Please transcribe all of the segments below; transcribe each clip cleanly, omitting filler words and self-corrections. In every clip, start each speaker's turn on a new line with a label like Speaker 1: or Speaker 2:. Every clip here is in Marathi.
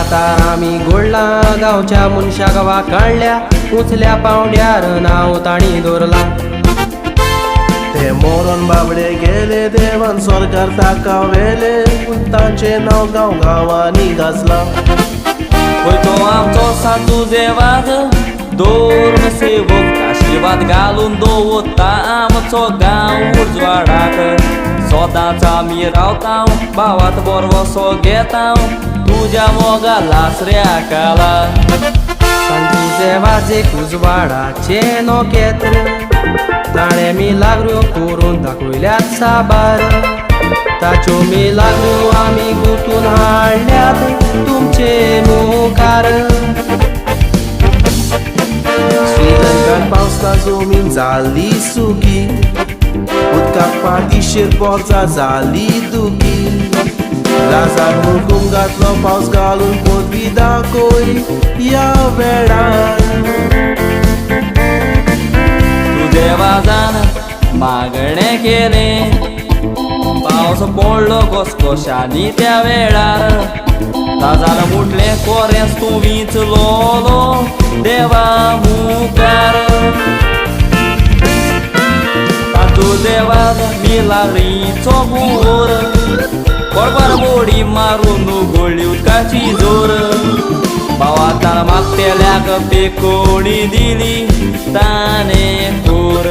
Speaker 1: कातार आम्ही गोडला गावच्या मुनशा गावा काढल्या उचल्या पावड्यार नाव ताणी दोरला
Speaker 2: ते मोरण बाबडे गेले देवान स्वर्गार ताका वेले तांचे नाव गांव गांवांनी गाजला
Speaker 3: तो आमचो साधू जेवाद दोन सेवक आशीर्वाद घालून दवरता आमचो गांव उजवाडाक सदांच आमी रावताव भावात बरवसो घेताव तुज्या मोगा लासऱ्या काला
Speaker 1: तुझे वाजे उजवाडाचे नोकेत ताणे मिलाग्रो करून दाखयल्यात साबार ताच्यो मिलाग्रो आमी गुंतून हाडल्यात तुमचे मुखार
Speaker 2: श्रीलंकान पावसा जमीन जाली सुकी उदकाक पाठीशेर पोरचा जाली दुखी लाजार मुळकूम घातलो पावस घालून पोरवी दाखोय या वेळार
Speaker 3: तुझे वाजान मागणे केले पावस पडलो घसघशांनी त्या वेळार ताजार मुटले कोरेस तूं विचलोलो देवा मुखार तुझे वाज मिलाग्रीचो बुर बरोबर बोडी मारून गोळी उदकाची जोर भावातान मागतेल्याक पेकोडी दिली ताणे कोर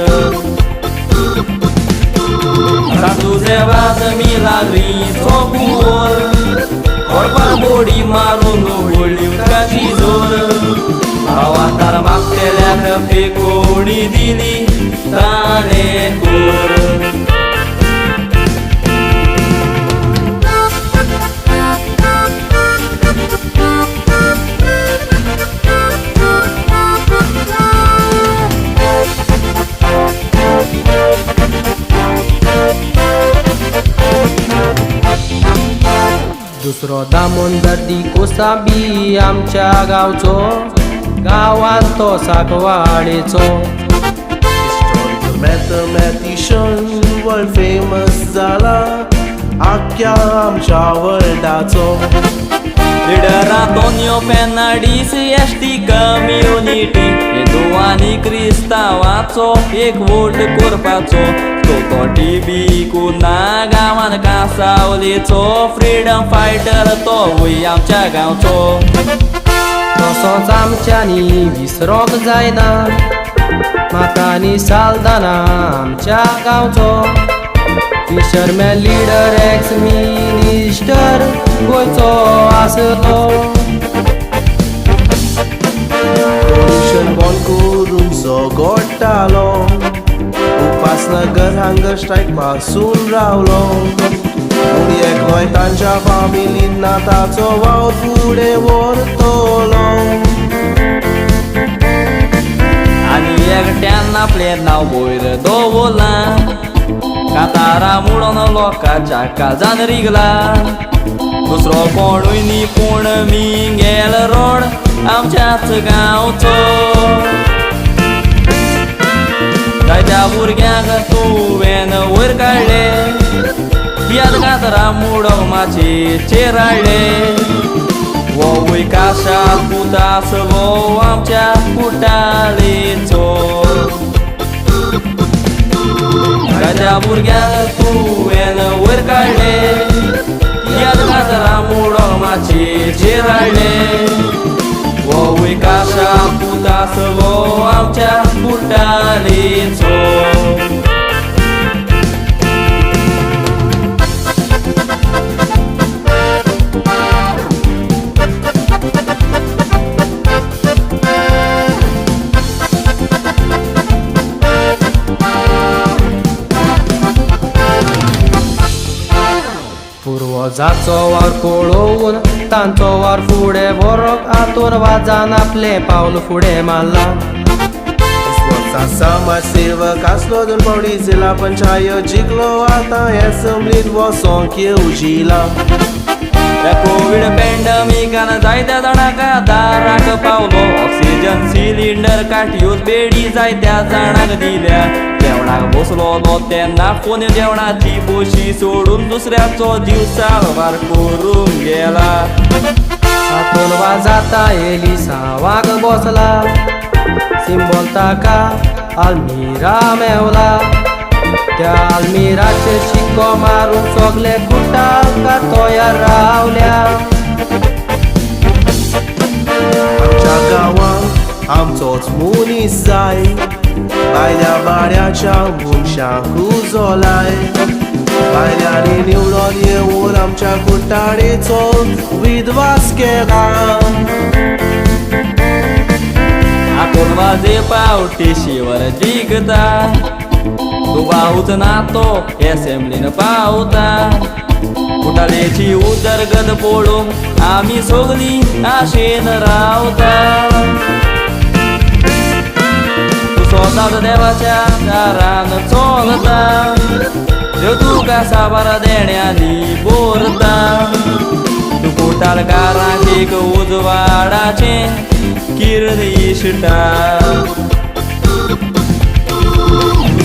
Speaker 3: तुझे वाज मिलाग्रीचो बुर बरोबर बोडी मारून गोळी उदकाची जोर भावातान मागतेल्याक पेकोडी दिली ताणे कोर
Speaker 1: दुसरो दामोदर कोसाबी आमच्या गावचो गावात तो साकवाडेचो
Speaker 2: मॅथमॅटिशियन वर्ल्ड फेमस जाला आख्या आमच्या वर्ल्डाचो
Speaker 3: leader Antonio Fernandes ST community हिंदू आनी क्रिस्तांवाचो एक वोट करपाचो तो टीबी कुना गांवान कांसावलेचो फ्रीडम फायटर तो वय आमच्या गांवचो
Speaker 1: तसोच आमच्यांनी विसरोंक जायना मातांनी सालदाना आमच्या गांवचो फिशरमॅन लिडर एक्स मिनिस्टर गोंयचो आसलो
Speaker 2: पोल्युशन बंद करून झगडटालो उपासनगर हांगर स्ट्रायक पासून रावलो पूण एकलोय तांच्या फामिलीन ना ताचो वाव फुडें व्हरतलो
Speaker 3: आनी एकट्यान आपले नांव वयर दवरलां कातारा मुडोन लोकांच्या काळजान रिगला दुसरो कोणूय न्ही पूण मिंगेल रोड आमच्याच गांवचो ताच्या भुरग्यांक तुवें वयर काडले याद कातरा मुडो माचयेचेर हाडले वो विकासा पूत आसलो आमच्या कुटालेचो ताच्या भुरग्यांक तुवें वयर काडले याद कातरा मुडो माचयेचेर हाडले वो विकासा पूत आसलो आमच्या कुटालेचो
Speaker 1: पूर्वजाचो वार पळोवन तांचो वार फुडें व्हरप हातून वाजान आपले पावल फुडें मारला
Speaker 2: समाज सेवक आसलो दोन पावडी जिल्हा पंचायत जिखलो आतां एसंब्लीत वचोंक येवजिला
Speaker 3: कोविड पॅन्डमिकान जायत्या जाणांक दाराक पावलो ऑक्सिजन सिलिंडर काटयूच बेडी जायत्या जाणांक दिल्या जेवणाक बसलो तेन्ना फोन जेवणाची बोशी सोडून दुसऱ्याचो जीव साळवार करून गेला
Speaker 1: हातून वाजाता एलिसा वाघ बसला सिंबॉल ताका आल्मिरा मेवला त्या आल्मिराचे शिक्को मारून सगळे कुटाका तयार रावल्या
Speaker 2: आमच्या गावात आमचोच मनीस जाय भायल्या बाड्याच्या मनशांक उजोलाय भायल्यांनी निवडून येवन आमच्या कुट्टाडीचो विध्वास केला
Speaker 3: हातून वाजे पावटी शिवर जिगता तू बाहूच नातो एसेंब्लीन पावता कुटालेची उदरगत पळोवंक आमी सगळी आशेन रावता तू स्वताच देवाच्या दारान चलता देव तुका साबार देण्यानी बोरता तू कुटाळकारांक एक उजवाडाचे किरण इश्टा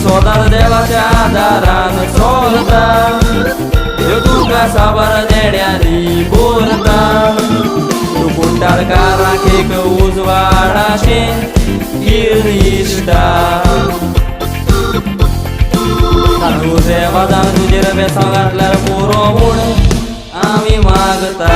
Speaker 3: स्वताच देवाच्या दारान चलता देव तुका साबार देण्यानी बोलता तू कुटाळकारांक एक उजवाडाशे किरण इश्टा तुझे वादान तुजेर बेसांव घातल्यार पुरो म्हूण आमी मागता